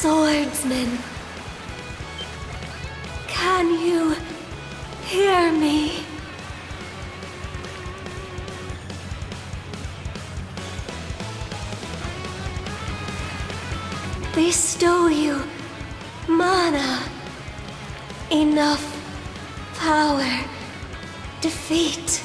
Swordsman, can you hear me? Bestow you mana, enough power, defeat.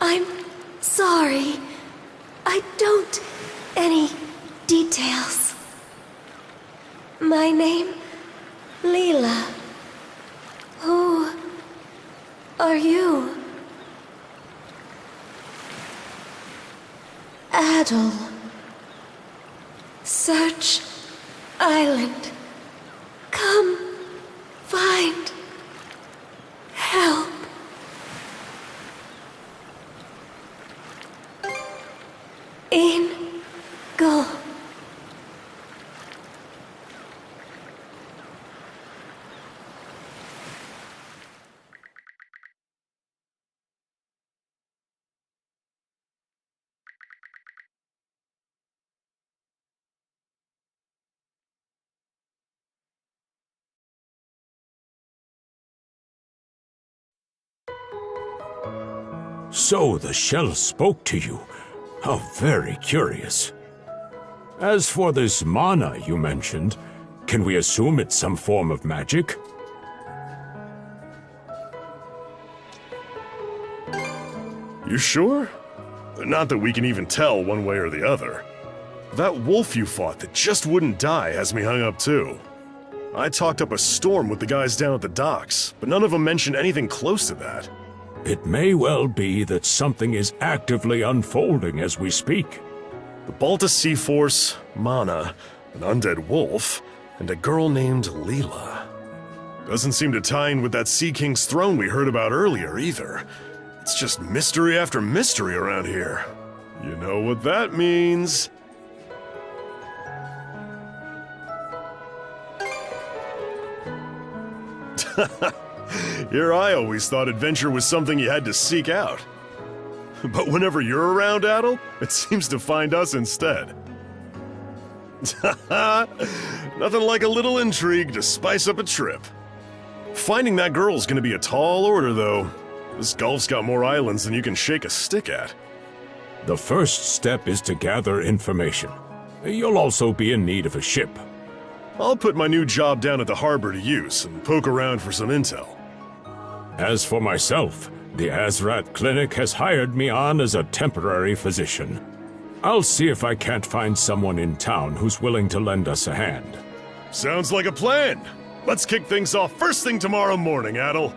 I'm sorry. I don't... any details. My name... Leela. Who... are you? Adol. Search... island. Come... find... help. In go. So the shell spoke to you. How very curious. As for this mana you mentioned, can we assume it's some form of magic? You sure? Not that we can even tell one way or the other. That wolf you fought that just wouldn't die has me hung up too. I talked up a storm with the guys down at the docks, but none of them mentioned anything close to that. It may well be that something is actively unfolding as we speak. The Balta Sea Force, Mana, an undead wolf, and a girl named Leela. Doesn't seem to tie in with that Sea King's throne we heard about earlier either. It's just mystery after mystery around here. You know what that means. Here I always thought adventure was something you had to seek out. But whenever you're around, Adol, it seems to find us instead. Nothing like a little intrigue to spice up a trip. Finding that girl's gonna be a tall order, though. This Gulf's got more islands than you can shake a stick at. The first step is to gather information. You'll also be in need of a ship. I'll put my new job down at the harbor to use and poke around for some intel. As for myself, the Azrat Clinic has hired me on as a temporary physician. I'll see if I can't find someone in town who's willing to lend us a hand. Sounds like a plan. Let's kick things off first thing tomorrow morning, Adol.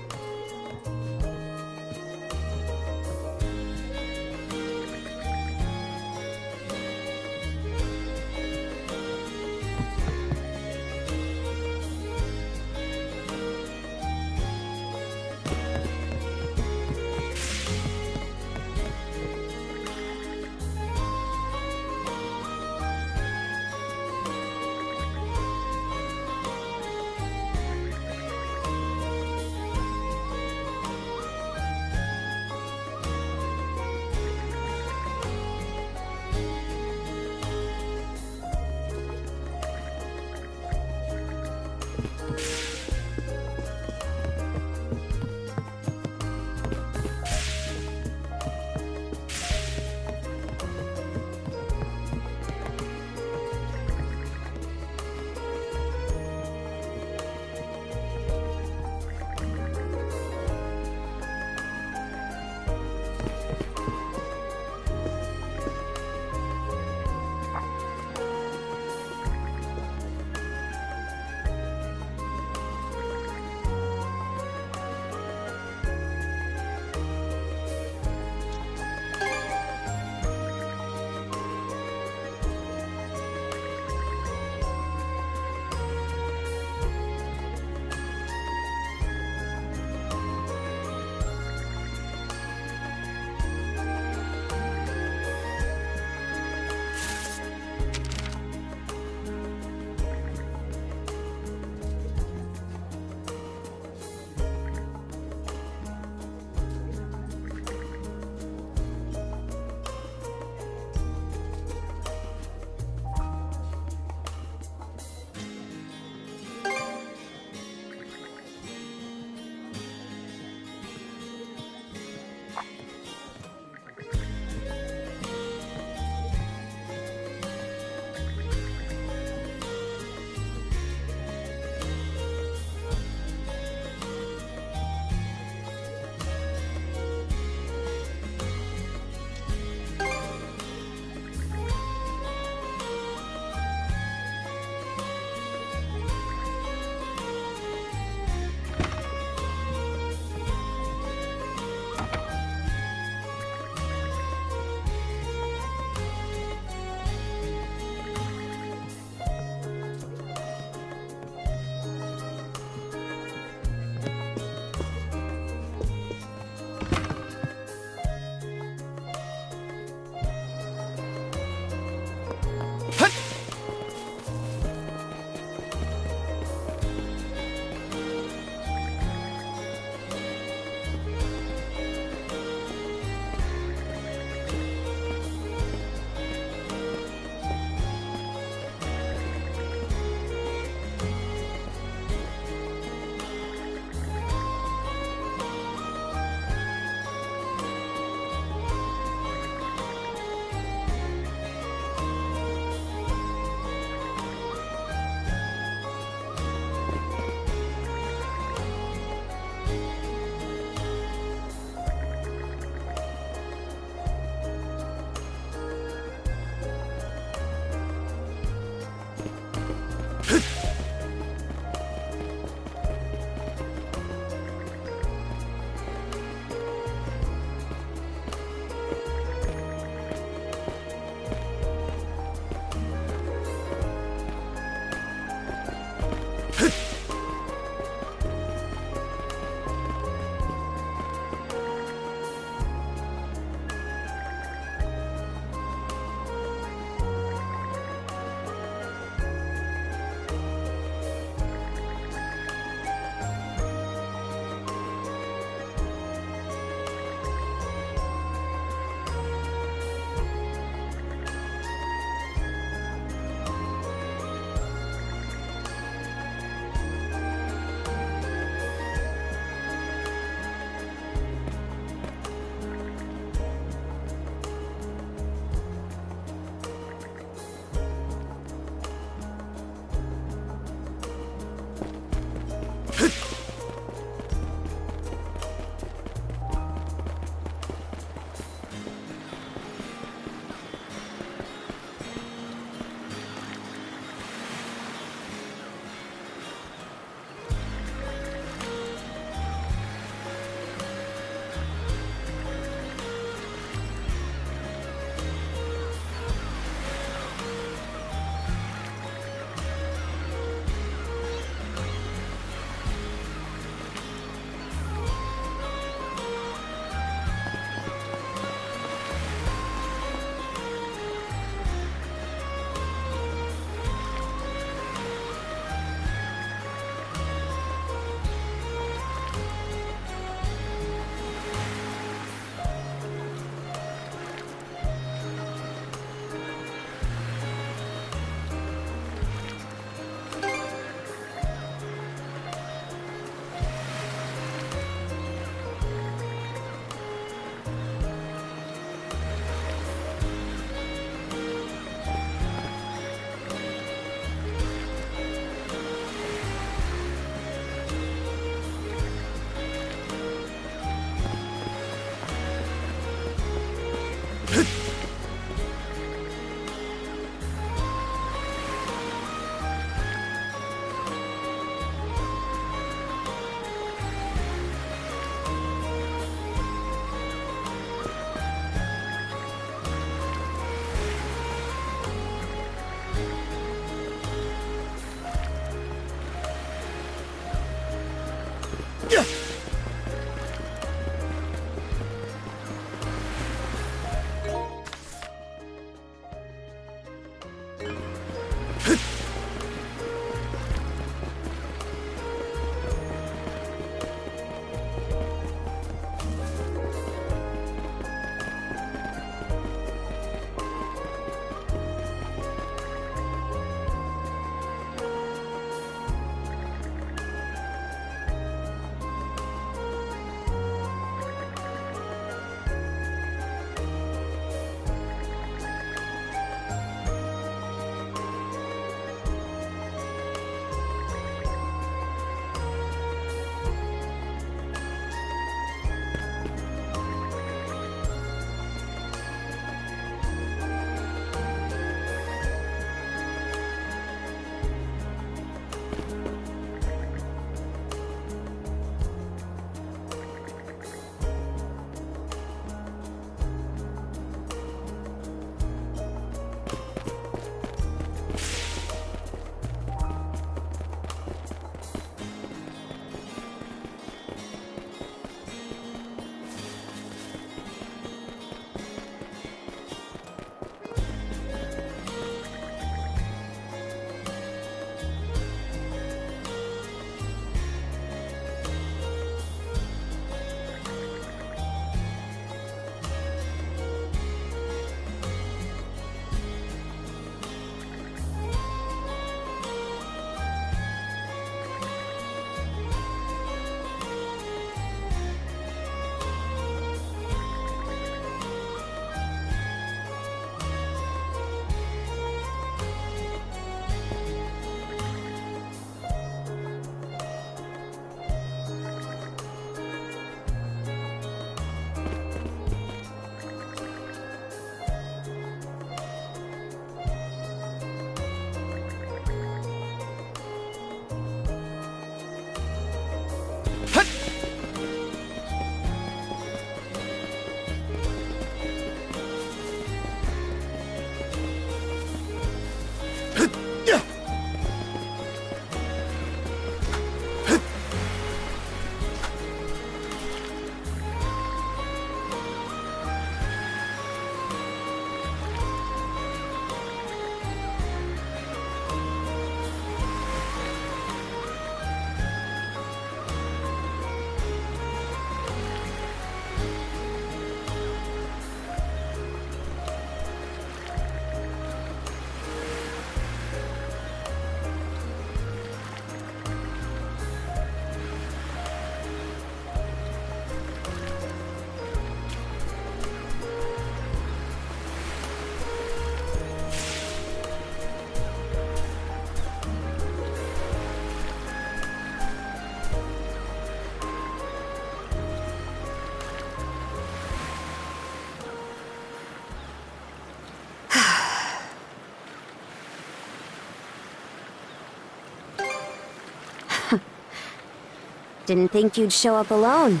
Didn't think you'd show up alone.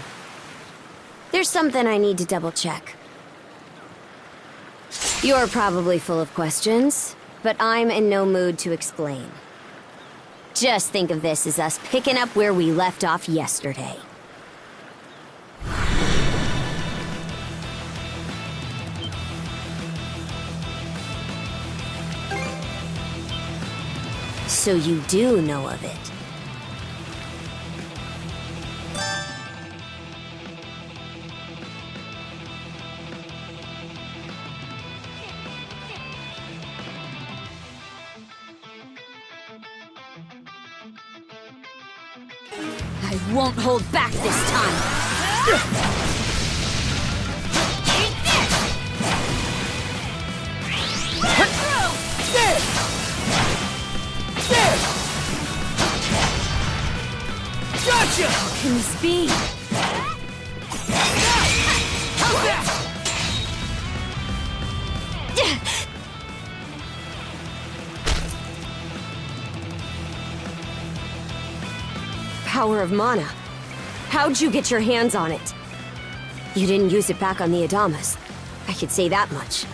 There's something I need to double-check. You're probably full of questions, but I'm in no mood to explain. Just think of this as us picking up where we left off yesterday. So you do know of it. I won't hold back this time! Gotcha! What can this be? How's that? power of mana. How'd you get your hands on it? You didn't use it back on the Adamas. I could say that much.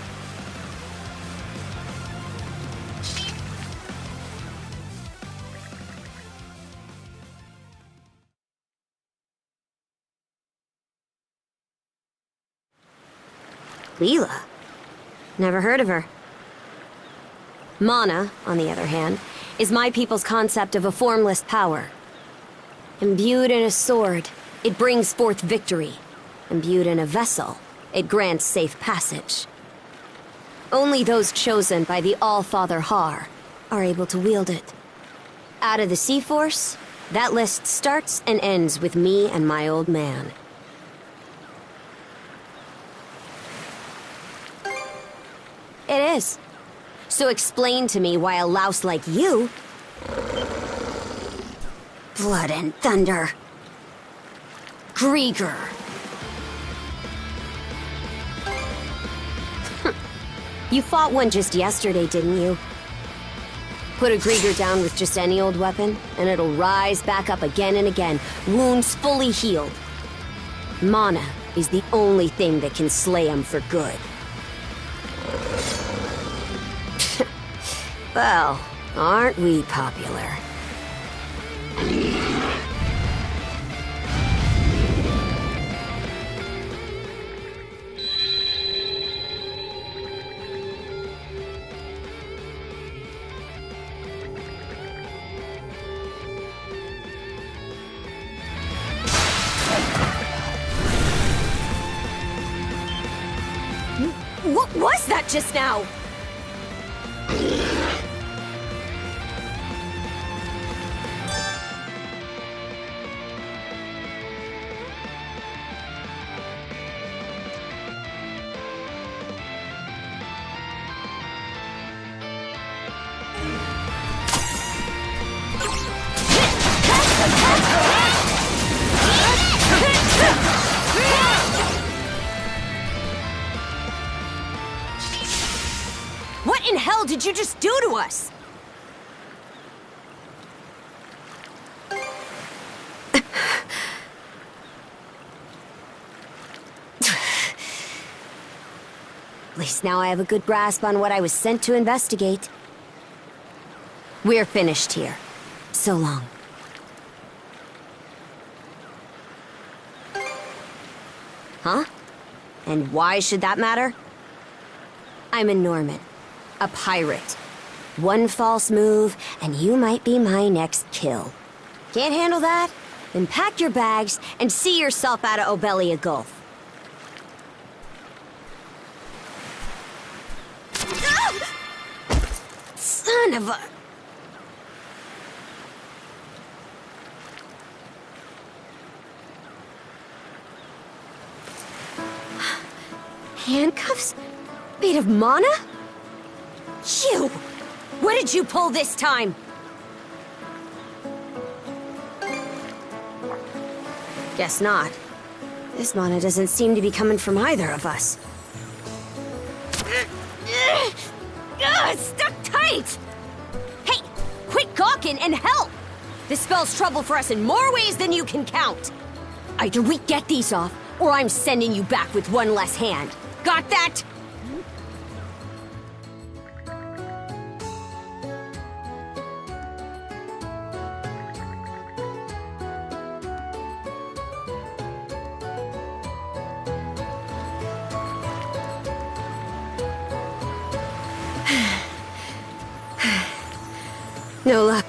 Leela? Never heard of her. Mana, on the other hand, is my people's concept of a formless power. Imbued in a sword, it brings forth victory. Imbued in a vessel, it grants safe passage. Only those chosen by the All-Father Har are able to wield it. Out of the Sea Force, that list starts and ends with me and my old man. It is. So explain to me why a louse like you... Blood and thunder. Grieger. You fought one just yesterday, didn't you? Put a Grieger down with just any old weapon, and it'll rise back up again and again, wounds fully healed. Mana is the only thing that can slay him for good. Well, aren't we popular? What was that just now? What in hell did you just do to us? At least now I have a good grasp on what I was sent to investigate. We're finished here. So long. Huh? And why should that matter? I'm a Norman. A pirate. One false move, and you might be my next kill. Can't handle that? Then pack your bags and see yourself out of Obelia Gulf. Son of a... Handcuffs? Made of mana? You! What did you pull this time? Guess not. This mana doesn't seem to be coming from either of us. It's stuck tight! Hey, quit gawking and help! This spells trouble for us in more ways than you can count. Either we get these off, or I'm sending you back with one less hand. Got that? No luck.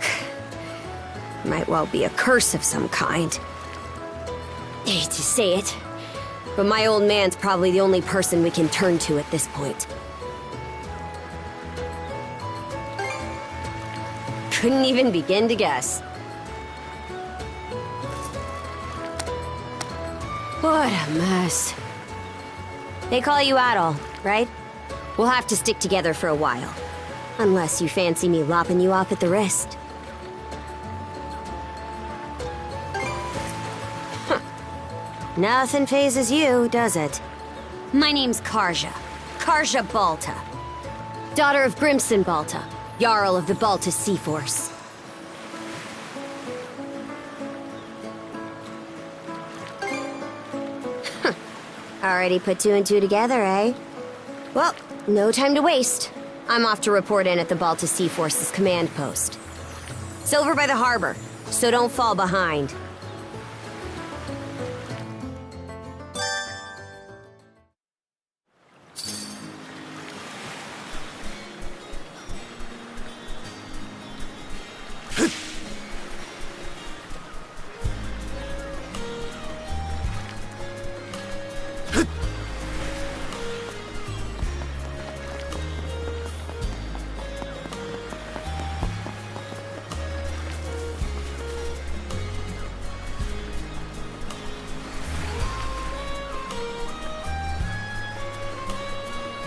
Might well be a curse of some kind. Hate to say it, but my old man's probably the only person we can turn to at this point. Couldn't even begin to guess. What a mess. They call you Adol, right? We'll have to stick together for a while. Unless you fancy me lopping you off at the wrist. Huh. Nothing phases you, does it? My name's Karja. Karja Balta. Daughter of Grimson Balta, Jarl of the Balta Sea Force. Already put two and two together, eh? Well, no time to waste. I'm off to report in at the Balta Sea Force's command post. It's over by the harbor, so don't fall behind.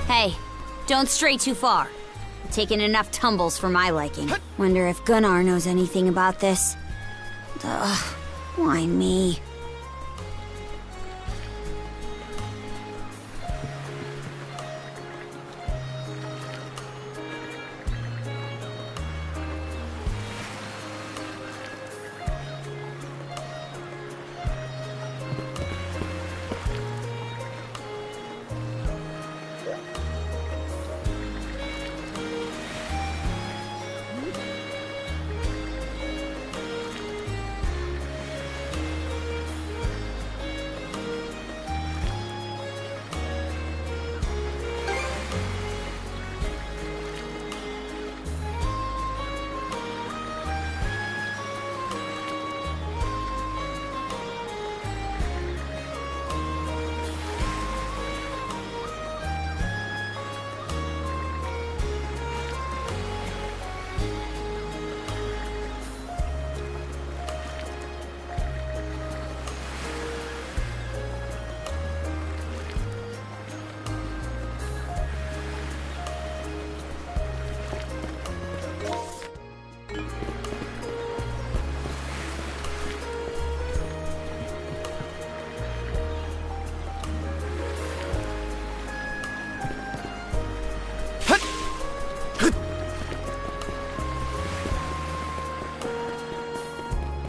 Hey, don't stray too far. I've taken enough tumbles for my liking. Wonder if Gunnar knows anything about this. Ugh, why me?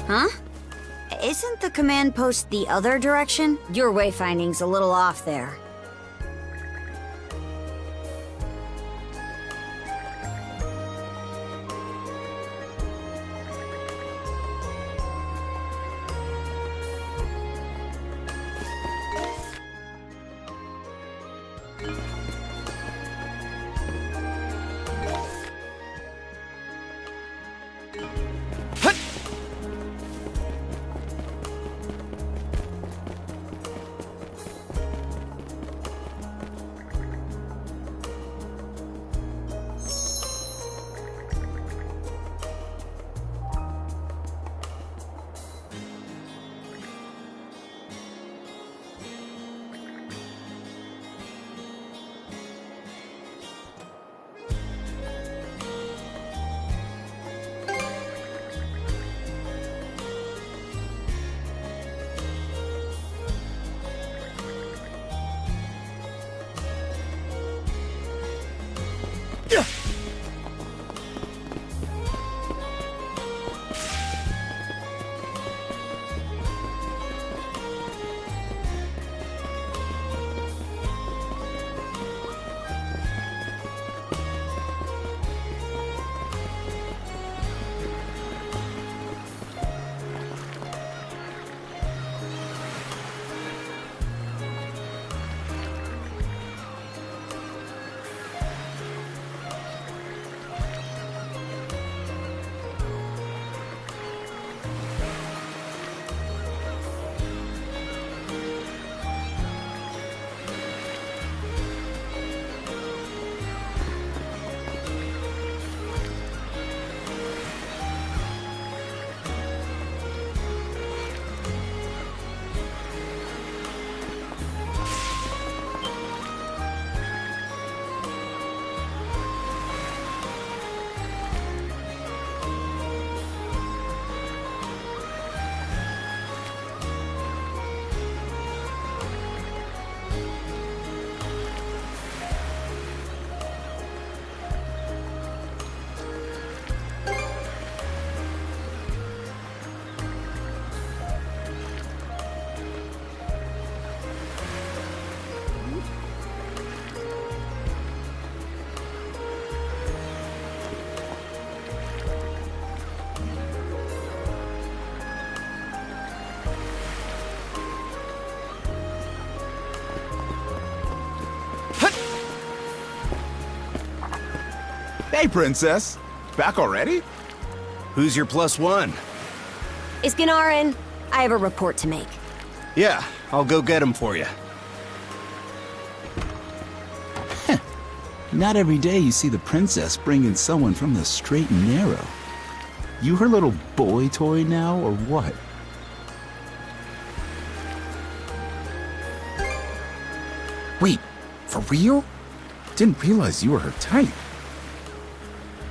Huh? Isn't the command post the other direction? Your wayfinding's a little off there. Hey, Princess. Back already? Who's your plus one? Is Gunnar in? I have a report to make. Yeah, I'll go get him for you. Not every day you see the princess bring in someone from the straight and narrow. You her little boy toy now, or what? Wait, for real? Didn't realize you were her type.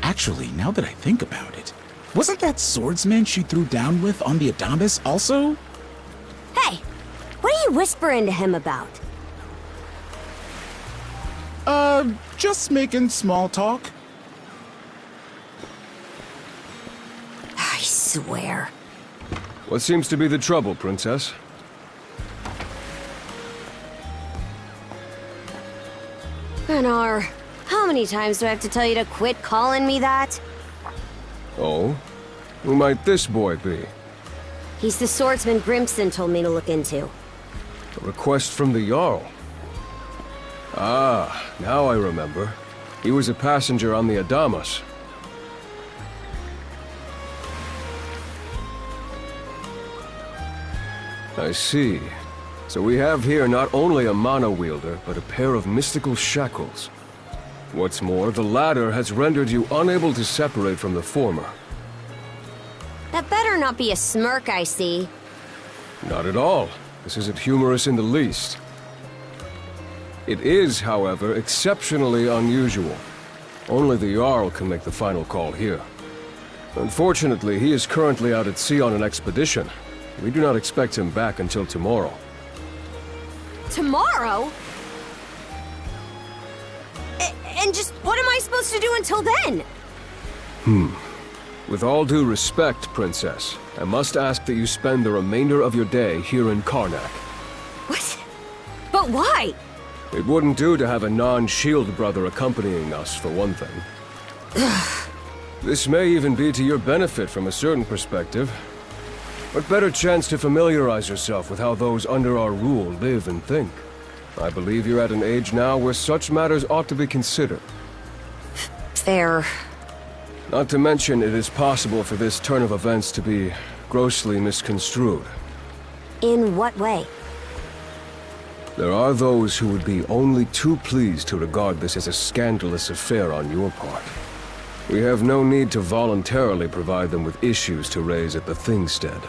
Actually, now that I think about it, wasn't that swordsman she threw down with on the Adamas also? Hey, what are you whispering to him about? Just making small talk. I swear. What seems to be the trouble, Princess? Gunnar, how many times do I have to tell you to quit calling me that? Oh? Who might this boy be? He's the swordsman Grimson told me to look into. A request from the Jarl. Ah, now I remember. He was a passenger on the Adamas. I see. So we have here not only a mana wielder, but a pair of mystical shackles. What's more, the latter has rendered you unable to separate from the former. That better not be a smirk I see. Not at all. This isn't humorous in the least. It is, however, exceptionally unusual. Only the Jarl can make the final call here. Unfortunately, he is currently out at sea on an expedition. We do not expect him back until tomorrow. Tomorrow? And just what am I supposed to do until then? With all due respect, Princess, I must ask that you spend the remainder of your day here in Carnac. What? But why? It wouldn't do to have a non-shield brother accompanying us, for one thing. This may even be to your benefit from a certain perspective. What better chance to familiarize yourself with how those under our rule live and think? I believe you're at an age now where such matters ought to be considered. Fair. Not to mention, it is possible for this turn of events to be grossly misconstrued. In what way? There are those who would be only too pleased to regard this as a scandalous affair on your part. We have no need to voluntarily provide them with issues to raise at the Thingstead.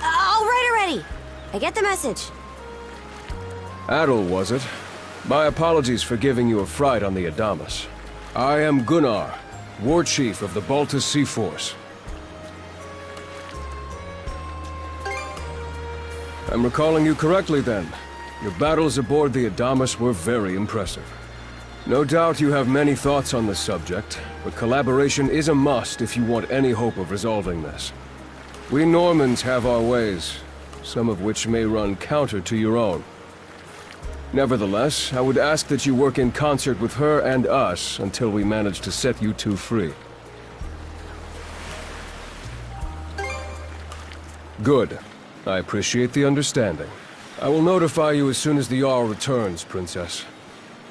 All right already. I get the message. Adol, was it? My apologies for giving you a fright on the Adamas. I am Gunnar, War Chief of the Baltus Sea Force. I'm recalling you correctly then. Your battles aboard the Adamas were very impressive. No doubt you have many thoughts on this subject, but collaboration is a must if you want any hope of resolving this. We Normans have our ways, some of which may run counter to your own. Nevertheless, I would ask that you work in concert with her and us until we manage to set you two free. Good. I appreciate the understanding. I will notify you as soon as the Jarl returns, Princess.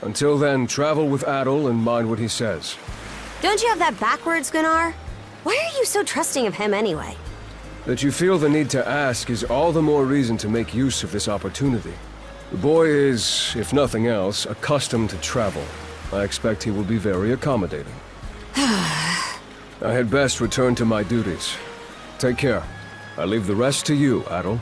Until then, travel with Adol and mind what he says. Don't you have that backwards, Gunnar? Why are you so trusting of him anyway? That you feel the need to ask is all the more reason to make use of this opportunity. The boy is, if nothing else, accustomed to travel. I expect he will be very accommodating. I had best return to my duties. Take care. I leave the rest to you, Adol.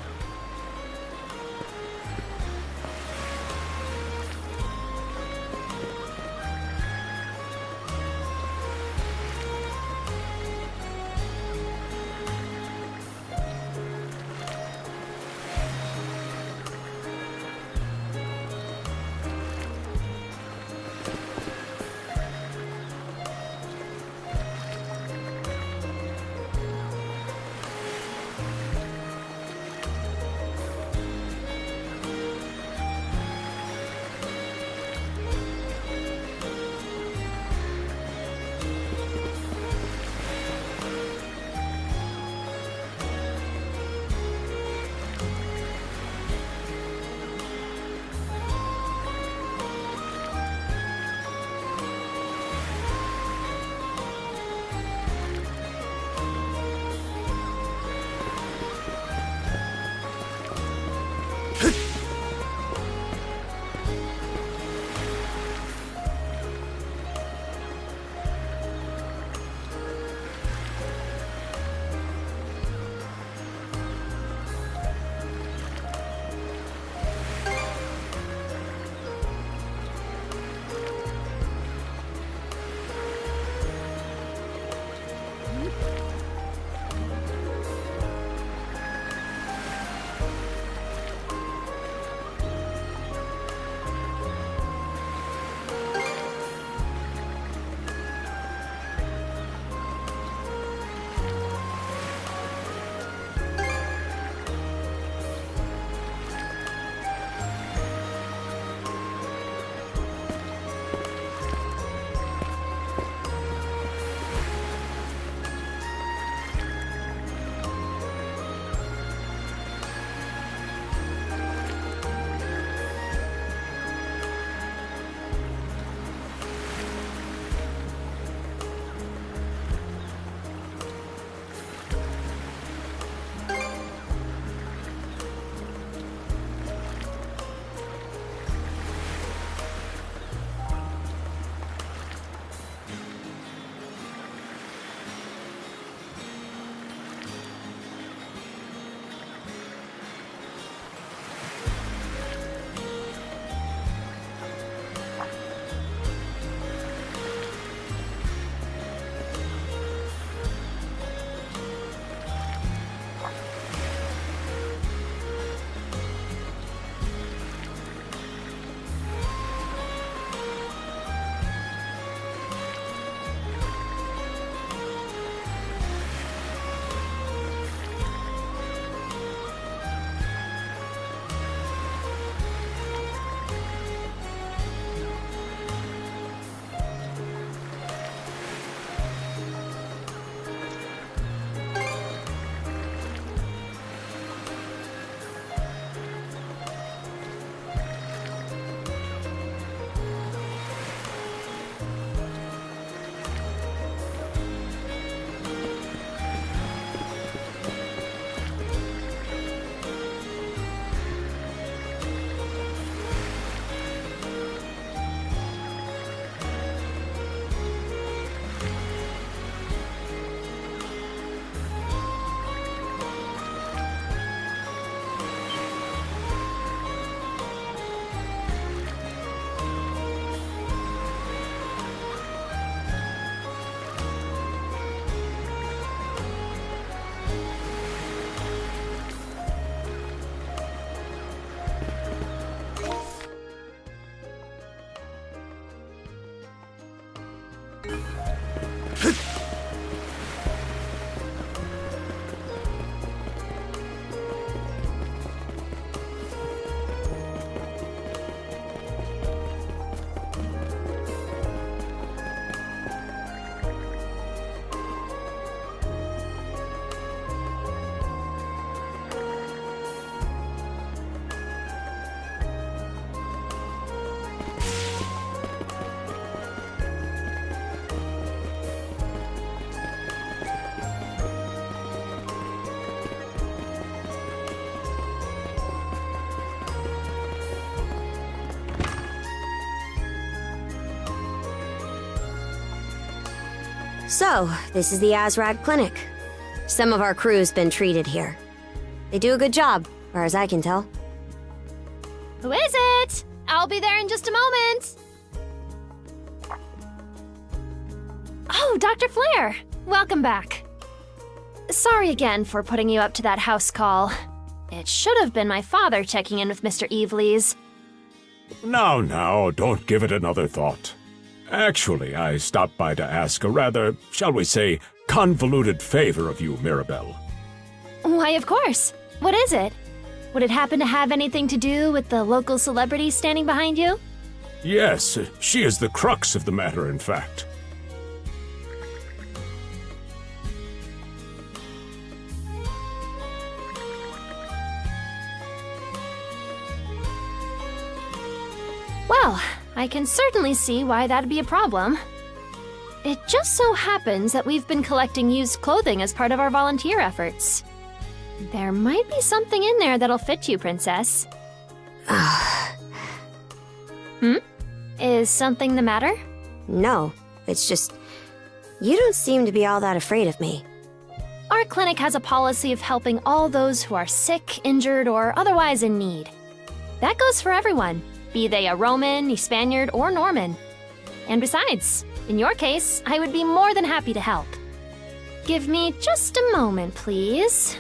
So, this is the Azrag Clinic. Some of our crew's been treated here. They do a good job, far as I can tell. Who is it? I'll be there in just a moment. Oh, Dr. Flair. Welcome back. Sorry again for putting you up to that house call. It should have been my father checking in with Mr. Evelees. Now, don't give it another thought. Actually, I stopped by to ask a rather, shall we say, convoluted favor of you, Mirabelle. Why, of course. What is it? Would it happen to have anything to do with the local celebrity standing behind you? Yes, she is the crux of the matter, in fact. Well, I can certainly see why that'd be a problem. It just so happens that we've been collecting used clothing as part of our volunteer efforts. There might be something in there that'll fit you, Princess. Is something the matter? No, it's just... you don't seem to be all that afraid of me. Our clinic has a policy of helping all those who are sick, injured, or otherwise in need. That goes for everyone, be they a Roman, a Spaniard, or Norman. And besides, in your case, I would be more than happy to help. Give me just a moment, please.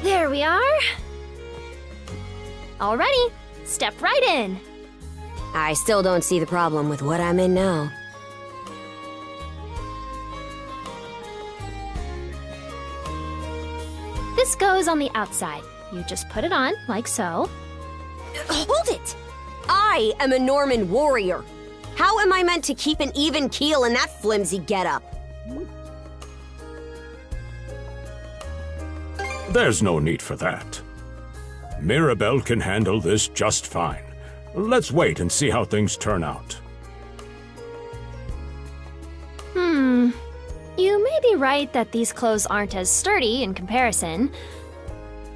There we are. Alrighty, step right in. I still don't see the problem with what I'm in now. This goes on the outside. You just put it on, like so. Hold it! I am a Norman warrior. How am I meant to keep an even keel in that flimsy getup? There's no need for that. Mirabelle can handle this just fine. Let's wait and see how things turn out. You may be right that these clothes aren't as sturdy in comparison.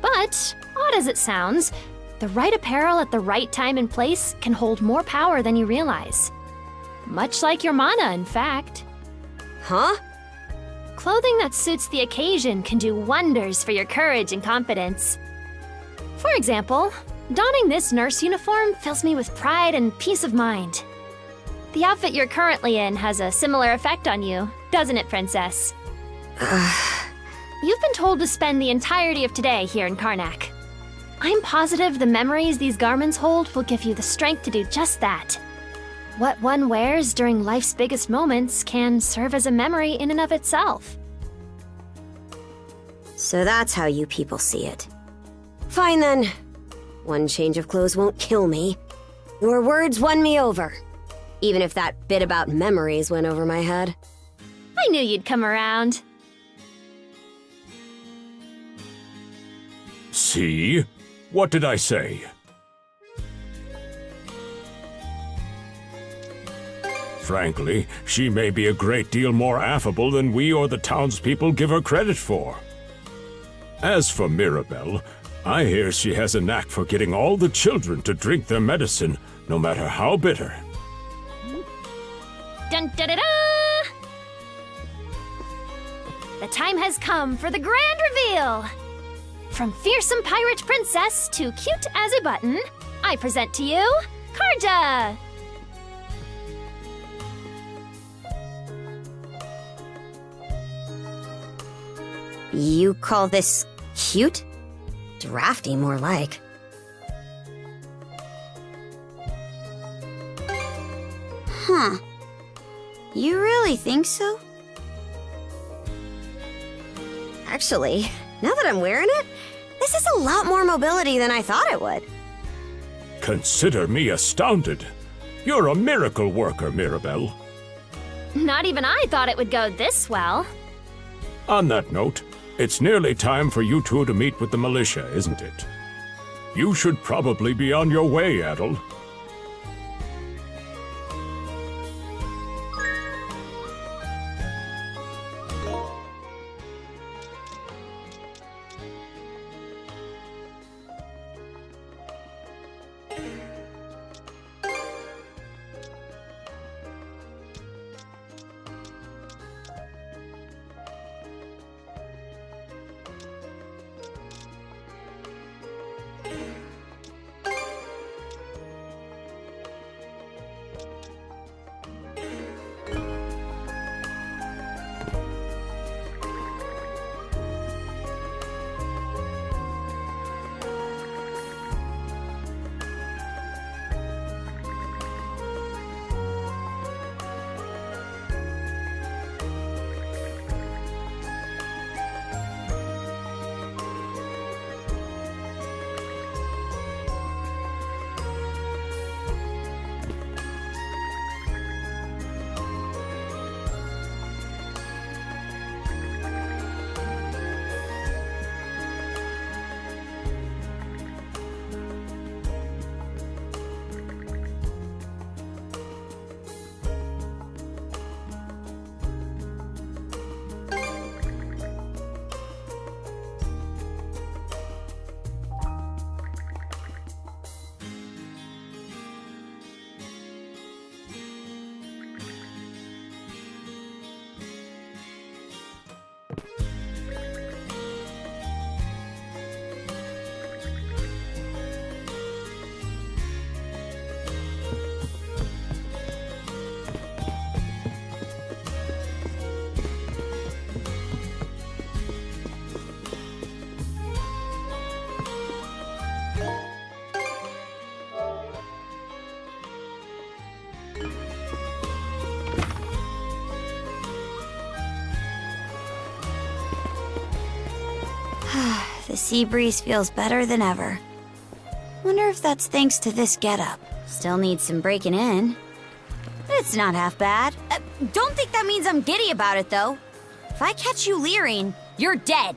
But, odd as it sounds, the right apparel at the right time and place can hold more power than you realize. Much like your mana, in fact. Huh? Clothing that suits the occasion can do wonders for your courage and confidence. For example, donning this nurse uniform fills me with pride and peace of mind. The outfit you're currently in has a similar effect on you, doesn't it, Princess? You've been told to spend the entirety of today here in Carnac. I'm positive the memories these garments hold will give you the strength to do just that. What one wears during life's biggest moments can serve as a memory in and of itself. So that's how you people see it. Fine then. One change of clothes won't kill me. Your words won me over. Even if that bit about memories went over my head. I knew you'd come around. See? What did I say? Frankly, she may be a great deal more affable than we or the townspeople give her credit for. As for Mirabelle, I hear she has a knack for getting all the children to drink their medicine, no matter how bitter. Dun da da da! The time has come for the grand reveal! From fearsome pirate princess to cute as a button, I present to you, Karja! You call this cute? Drafty, more like. You really think so? Actually, now that I'm wearing it, this is a lot more mobility than I thought it would. Consider me astounded. You're a miracle worker, Mirabelle. Not even I thought it would go this well. On that note, it's nearly time for you two to meet with the militia, isn't it? You should probably be on your way, Adol. The sea breeze feels better than ever. Wonder if that's thanks to this getup. Still needs some breaking in. But it's not half bad. Don't think that means I'm giddy about it, though. If I catch you leering, you're dead.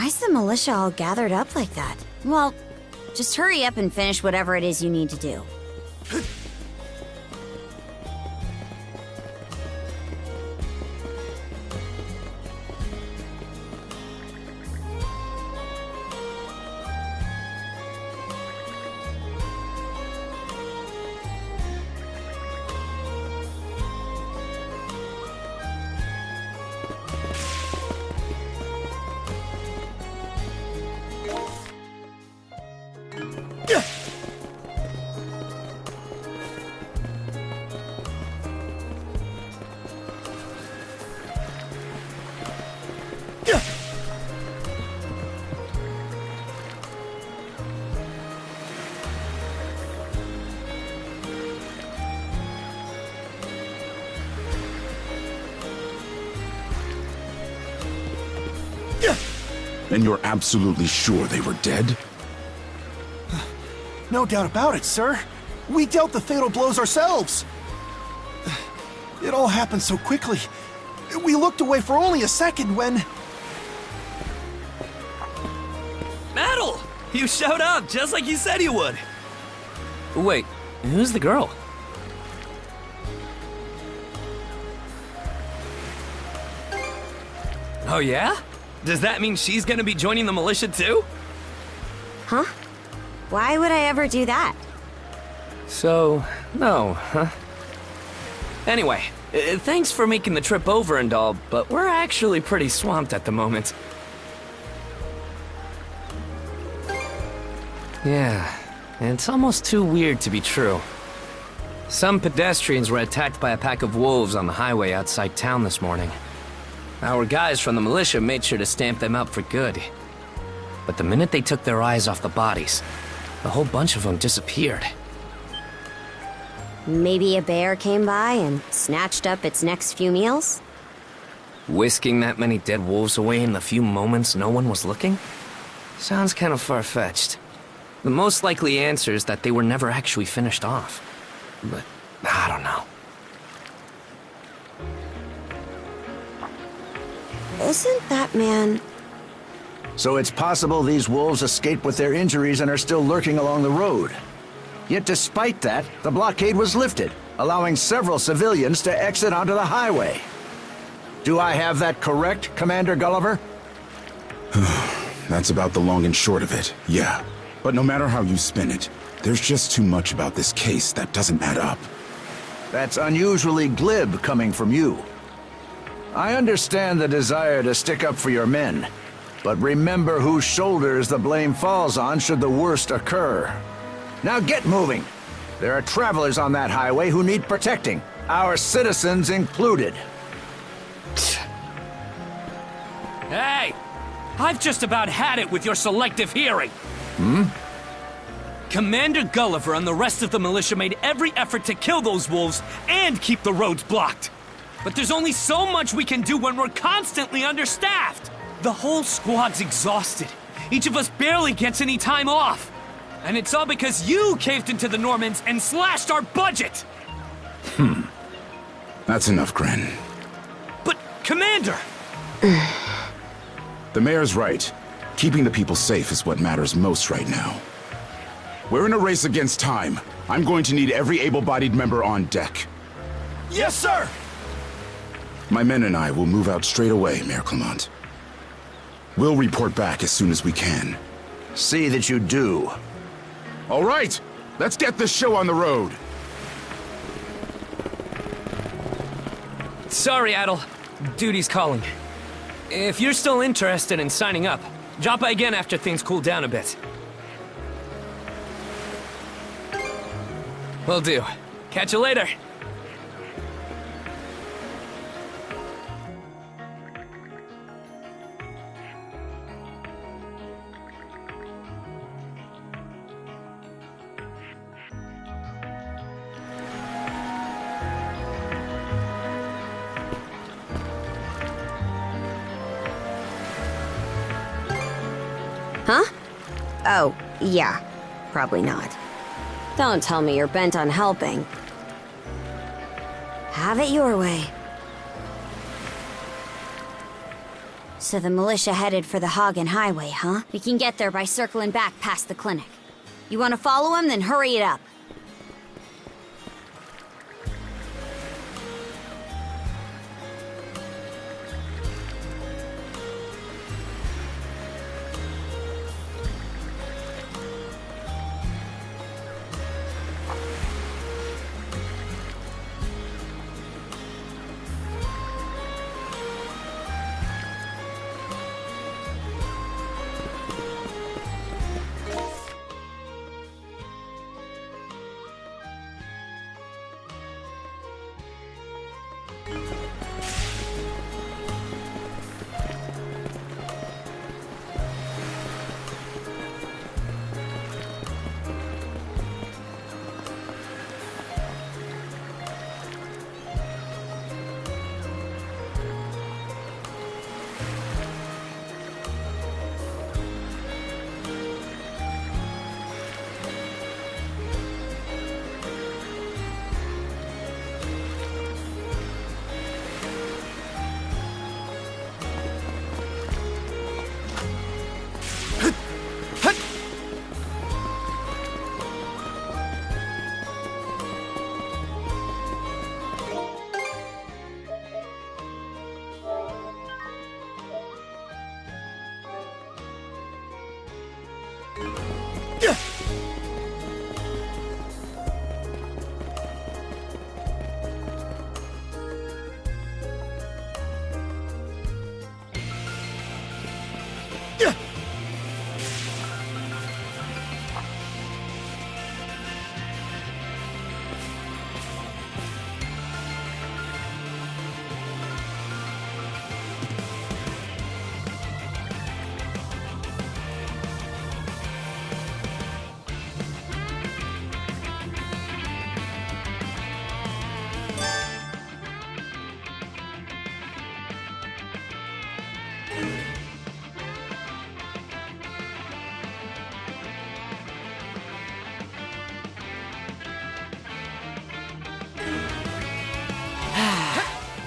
Why's the militia all gathered up like that? Well, just hurry up and finish whatever it is you need to do. And you're absolutely sure they were dead? No doubt about it, sir. We dealt the fatal blows ourselves. It all happened so quickly. We looked away for only a second when... Adol! You showed up, just like you said you would. Wait, who's the girl? Oh yeah? Does that mean she's gonna be joining the militia too? Huh? Why would I ever do that? So, no, huh? Anyway, thanks for making the trip over and all, but we're actually pretty swamped at the moment. Yeah, it's almost too weird to be true. Some pedestrians were attacked by a pack of wolves on the highway outside town this morning. Our guys from the militia made sure to stamp them out for good. But the minute they took their eyes off the bodies, the whole bunch of them disappeared. Maybe a bear came by and snatched up its next few meals? Whisking that many dead wolves away in the few moments no one was looking? Sounds kind of far-fetched. The most likely answer is that they were never actually finished off. But I don't know. Isn't that man... So it's possible these wolves escaped with their injuries and are still lurking along the road. Yet despite that, the blockade was lifted, allowing several civilians to exit onto the highway. Do I have that correct, Commander Gulliver? That's about the long and short of it, yeah. But no matter how you spin it, there's just too much about this case that doesn't add up. That's unusually glib coming from you. I understand the desire to stick up for your men, but remember whose shoulders the blame falls on should the worst occur. Now get moving. There are travelers on that highway who need protecting, our citizens included. Hey! I've just about had it with your selective hearing. Commander Gulliver and the rest of the militia made every effort to kill those wolves and keep the roads blocked. But there's only so much we can do when we're constantly understaffed. The whole squad's exhausted. Each of us barely gets any time off. And it's all because you caved into the Normans and slashed our budget! That's enough, Gren. But, Commander! The mayor's right. Keeping the people safe is what matters most right now. We're in a race against time. I'm going to need every able-bodied member on deck. Yes, sir! My men and I will move out straight away, Mayor Clement. We'll report back as soon as we can. See that you do. All right, let's get this show on the road. Sorry, Adol. Duty's calling. If you're still interested in signing up, drop by again after things cool down a bit. Will do. Catch you later. Huh? Oh, yeah. Probably not. Don't tell me you're bent on helping. Have it your way. So the militia headed for the Haagen Highway, huh? We can get there by circling back past the clinic. You want to follow him? Then hurry it up.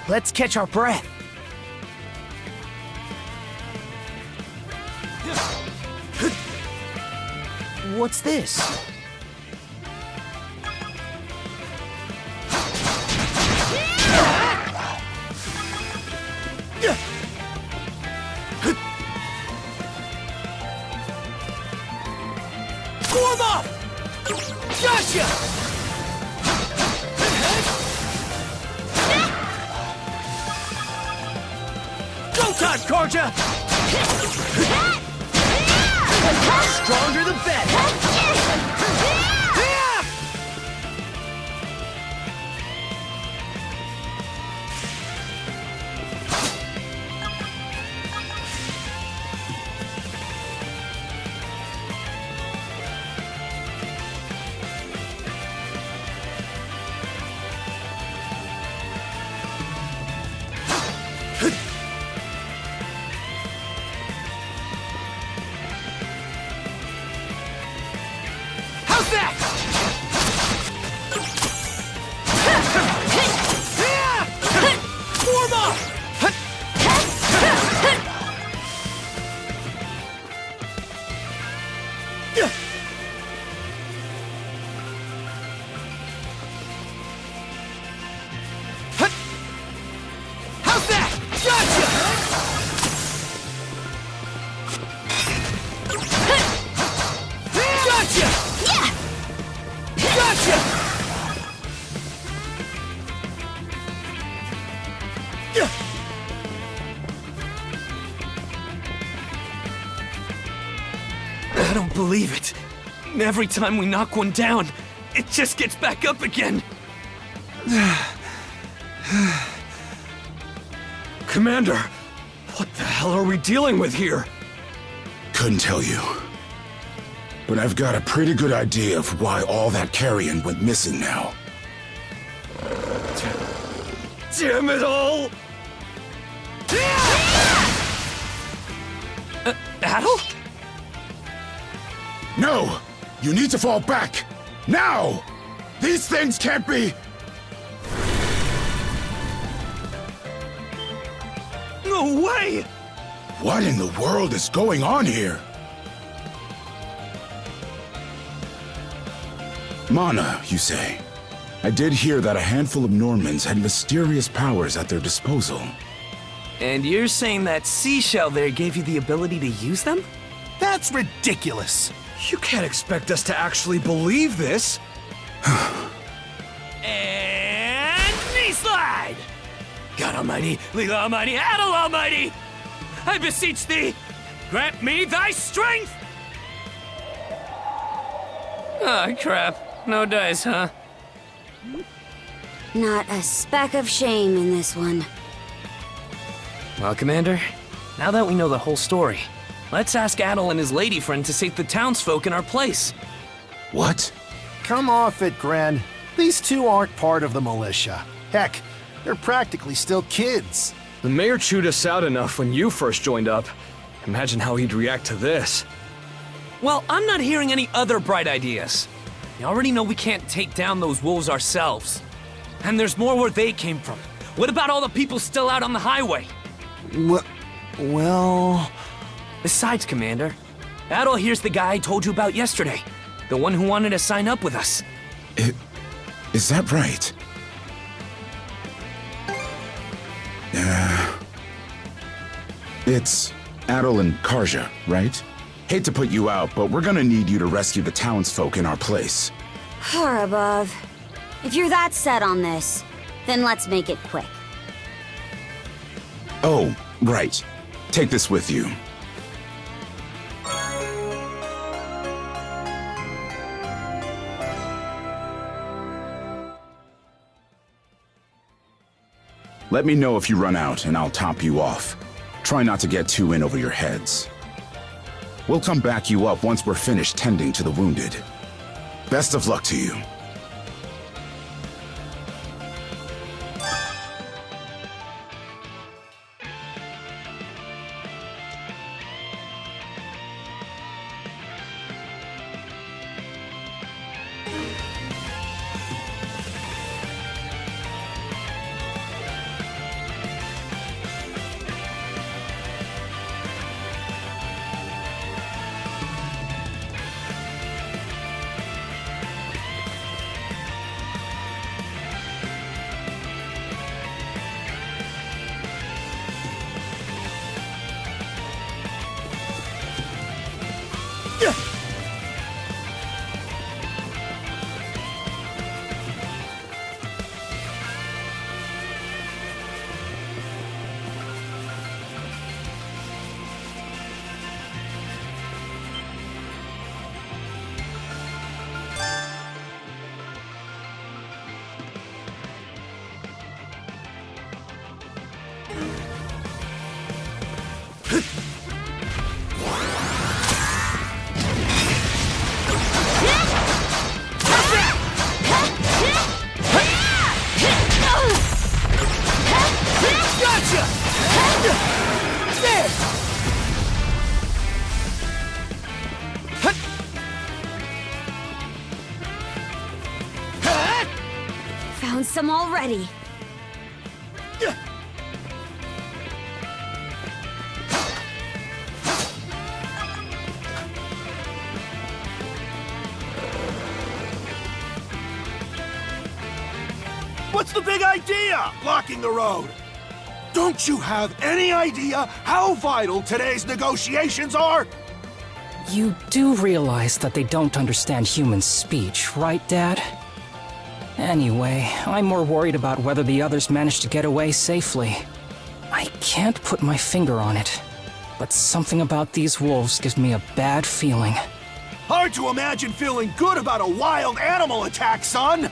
Let's catch our breath. What's this? Form up! Gotcha! Time, Karja! Stronger the better! I don't believe it. Every time we knock one down, it just gets back up again. Commander, what the hell are we dealing with here? Couldn't tell you. But I've got a pretty good idea of why all that carrion went missing now. Damn it all! Adol? No! You need to fall back! Now! These things can't be... No way! What in the world is going on here? Mana, you say? I did hear that a handful of Normans had mysterious powers at their disposal. And you're saying that seashell there gave you the ability to use them? That's ridiculous. You can't expect us to actually believe this. And knee slide! God Almighty, Leela Almighty, Adol Almighty! I beseech thee, grant me thy strength! Oh, crap. No dice, huh? Not a speck of shame in this one. Well, Commander, now that we know the whole story, let's ask Adol and his lady friend to save the townsfolk in our place. What? Come off it, Gren. These two aren't part of the militia. Heck, they're practically still kids. The mayor chewed us out enough when you first joined up. Imagine how he'd react to this. Well, I'm not hearing any other bright ideas. You already know we can't take down those wolves ourselves. And there's more where they came from. What about all the people still out on the highway? Well... Besides, Commander, Adol here's the guy I told you about yesterday. The one who wanted to sign up with us. Is that right? It's Adol and Karja, right? Hate to put you out, but we're gonna need you to rescue the townsfolk in our place. Far above. If you're that set on this, then let's make it quick. Oh, right. Take this with you. Let me know if you run out, and I'll top you off. Try not to get too in over your heads. We'll come back you up once we're finished tending to the wounded. Best of luck to you. Found some already. What's the big idea, blocking the road? Don't you have any idea how vital today's negotiations are? You do realize that they don't understand human speech, right, Dad? Anyway, I'm more worried about whether the others managed to get away safely. I can't put my finger on it, but something about these wolves gives me a bad feeling. Hard to imagine feeling good about a wild animal attack, son!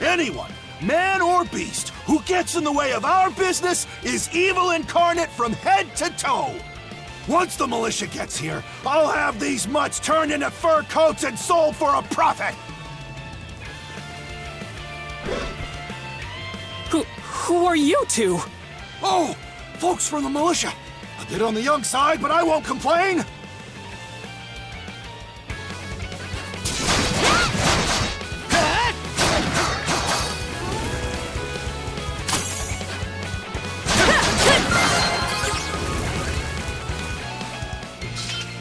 Anyone, man or beast, who gets in the way of our business is evil incarnate from head to toe! Once the militia gets here, I'll have these mutts turned into fur coats and sold for a profit! Who are you two? Oh, folks from the militia. A bit on the young side, but I won't complain.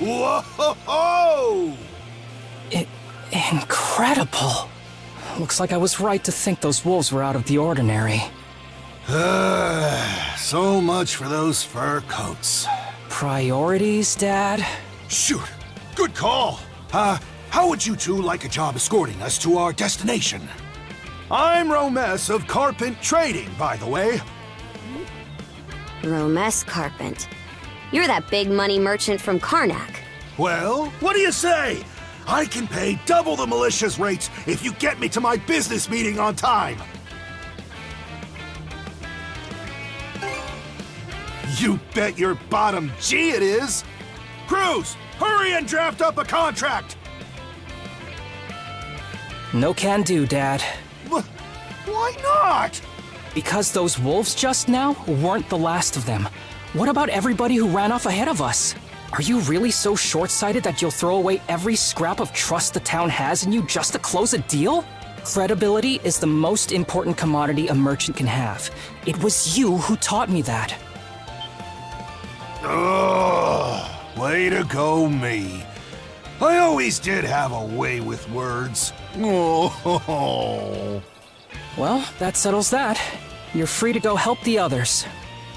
Whoa! Incredible. Looks like I was right to think those wolves were out of the ordinary. So much for those fur coats. Priorities, Dad? Shoot, good call. How would you two like a job escorting us to our destination? I'm Romes of Carpent Trading, by the way. Romes Carpent. You're that big money merchant from Carnac. Well, what do you say? I can pay double the militia's rates if you get me to my business meeting on time. You bet your bottom G it is. Cruz, hurry and draft up a contract. No can do, Dad. Why not? Because those wolves just now weren't the last of them. What about everybody who ran off ahead of us? Are you really so short-sighted that you'll throw away every scrap of trust the town has in you just to close a deal? Credibility is the most important commodity a merchant can have. It was you who taught me that. Ugh, way to go, me. I always did have a way with words. Oh. Well, that settles that. You're free to go help the others.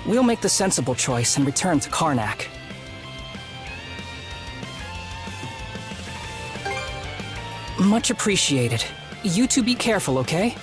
We'll make the sensible choice and return to Carnac. Much appreciated. You two be careful, okay?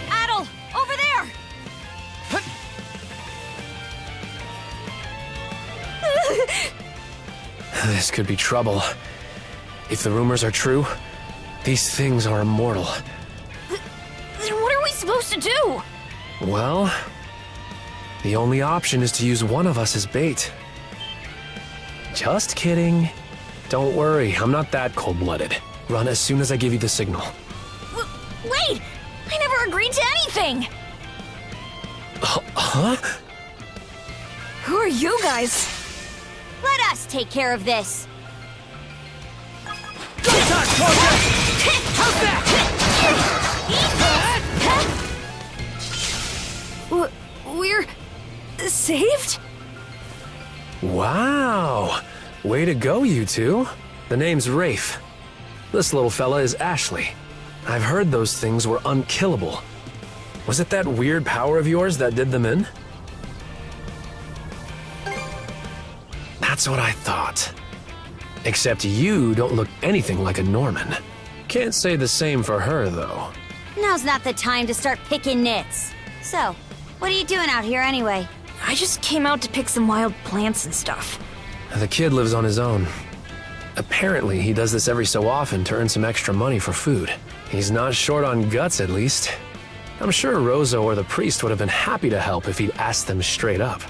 Adol, over there! This could be trouble. If the rumors are true, these things are immortal. Then what are we supposed to do? Well, the only option is to use one of us as bait. Just kidding. Don't worry, I'm not that cold-blooded. Run as soon as I give you the signal. Wait! I never agreed to anything! Huh? Who are you guys? Let us take care of this. We're saved? Wow! Way to go, you two. The name's Rafe. This little fella is Ashley. I've heard those things were unkillable. Was it that weird power of yours that did them in? That's what I thought. Except you don't look anything like a Norman. Can't say the same for her, though. Now's not the time to start picking nits. So, what are you doing out here anyway? I just came out to pick some wild plants and stuff. The kid lives on his own. Apparently, he does this every so often to earn some extra money for food. He's not short on guts, at least. I'm sure Rosa or the priest would have been happy to help if he'd asked them straight up.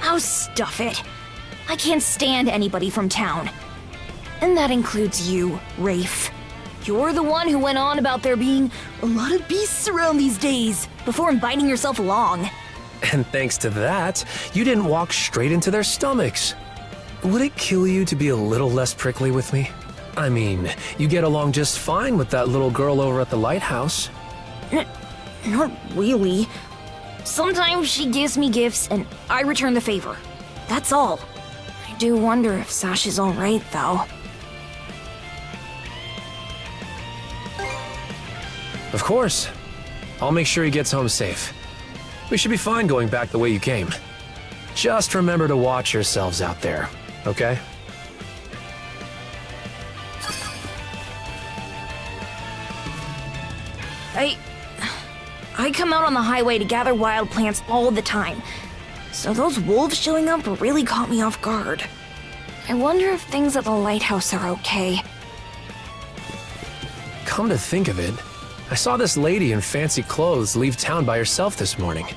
Oh, stuff it. I can't stand anybody from town. And that includes you, Rafe. You're the one who went on about there being a lot of beasts around these days, before inviting yourself along. And thanks to that, you didn't walk straight into their stomachs. Would it kill you to be a little less prickly with me? I mean, you get along just fine with that little girl over at the Lighthouse. Not really. Sometimes she gives me gifts and I return the favor. That's all. I do wonder if Sash is alright, though. Of course. I'll make sure he gets home safe. We should be fine going back the way you came. Just remember to watch yourselves out there, okay? I come out on the highway to gather wild plants all the time, so those wolves showing up really caught me off guard. I wonder if things at the lighthouse are okay. Come to think of it, I saw this lady in fancy clothes leave town by herself this morning.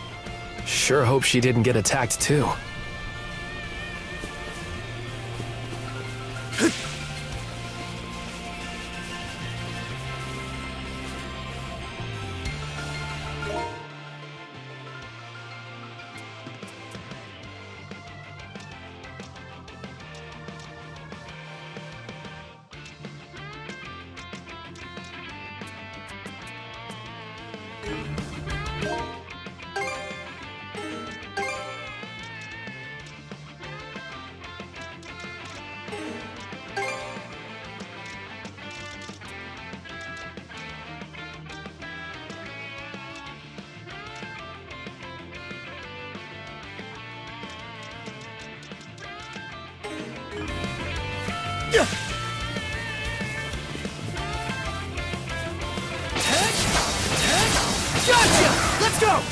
Sure hope she didn't get attacked too. Gotcha! Let's go!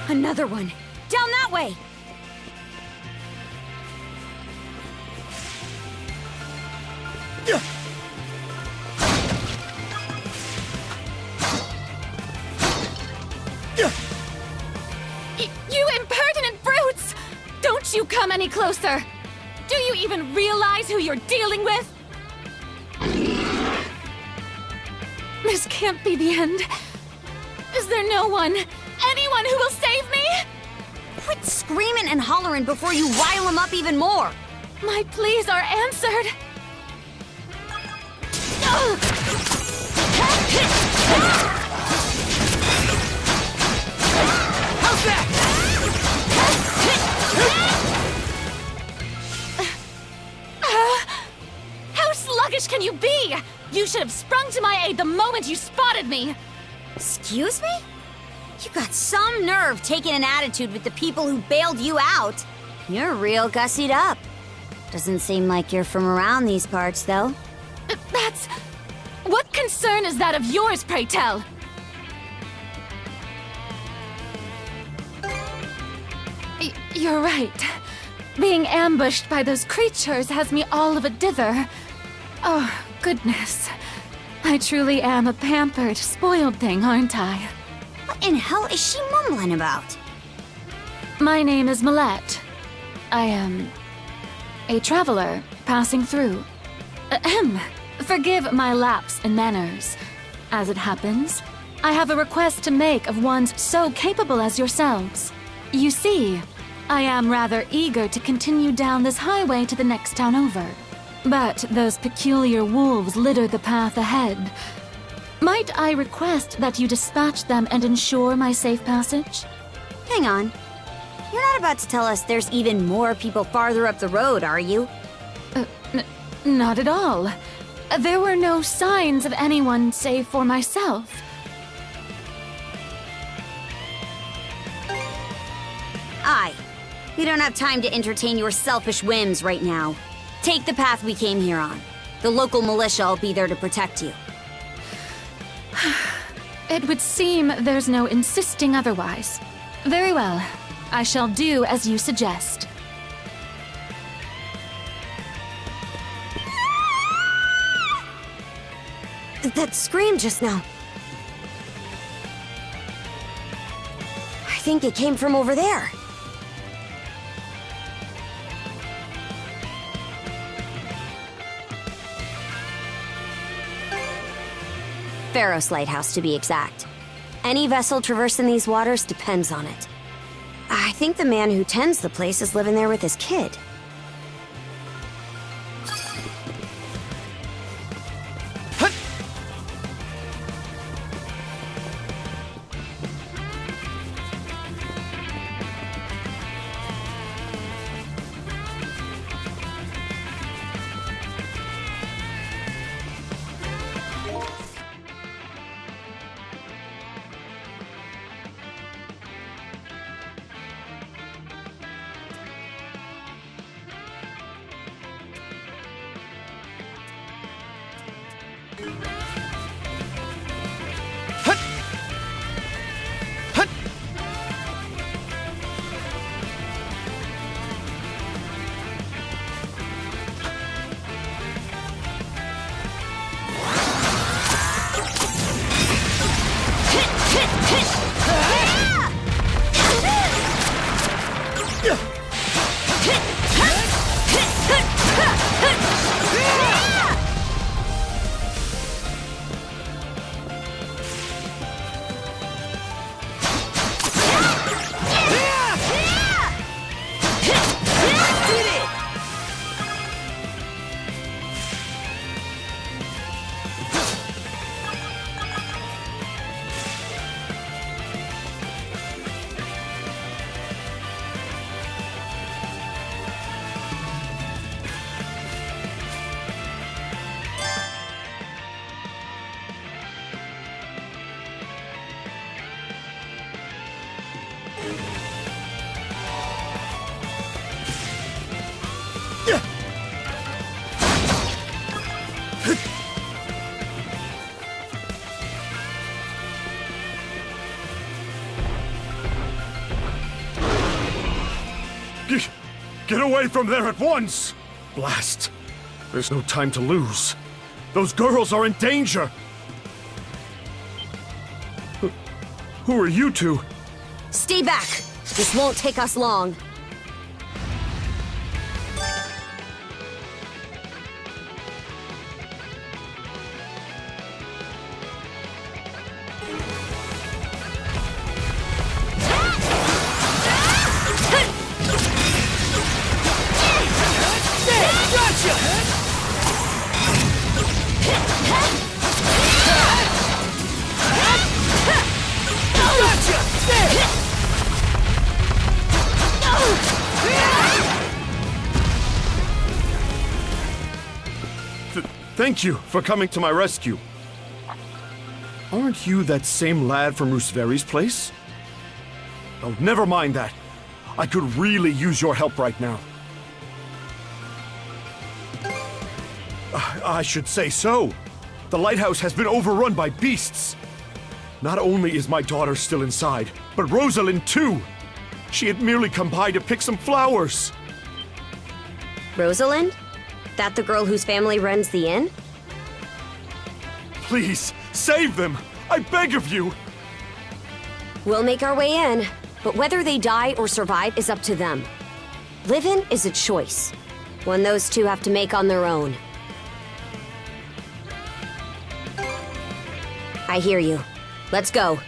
Another one. Down that way! You impertinent brutes! Don't you come any closer! Do you even realize who you're dealing with? This can't be the end. Is there no one, anyone who will save me? Quit screaming and hollering before you rile them up even more! My pleas are answered. How's that? How sluggish can you be? You should have sprung to my aid the moment you spotted me. Excuse me? You got some nerve taking an attitude with the people who bailed you out. You're real gussied up. Doesn't seem like you're from around these parts, though. That's... What concern is that of yours, pray tell? You're right. Being ambushed by those creatures has me all of a dither. Oh, goodness. I truly am a pampered, spoiled thing, aren't I? What in hell is she mumbling about? My name is Millette. I am a traveler passing through. Ahem. Forgive my lapse in manners. As it happens, I have a request to make of ones so capable as yourselves. You see, I am rather eager to continue down this highway to the next town over. But those peculiar wolves litter the path ahead. Might I request that you dispatch them and ensure my safe passage? Hang on. You're not about to tell us there's even more people farther up the road, are you? Not at all. There were no signs of anyone save for myself. Aye. We don't have time to entertain your selfish whims right now. Take the path we came here on. The local militia will be there to protect you. It would seem there's no insisting otherwise. Very well. I shall do as you suggest. That scream just now. I think it came from over there. Pharos Lighthouse, to be exact. Any vessel traversing these waters depends on it. I think the man who tends the place is living there with his kid. Get away from there at once! Blast. There's no time to lose. Those girls are in danger! Who are you two? Stay back! This won't take us long. Thank you for coming to my rescue. Aren't you that same lad from Rooseveri's place? Oh, never mind that. I could really use your help right now. I should say so. The lighthouse has been overrun by beasts. Not only is my daughter still inside, but Rosalind too. She had merely come by to pick some flowers. Rosalind? That the girl whose family runs the inn? Please, save them! I beg of you! We'll make our way in. But whether they die or survive is up to them. Living is a choice, one those two have to make on their own. I hear you. Let's go.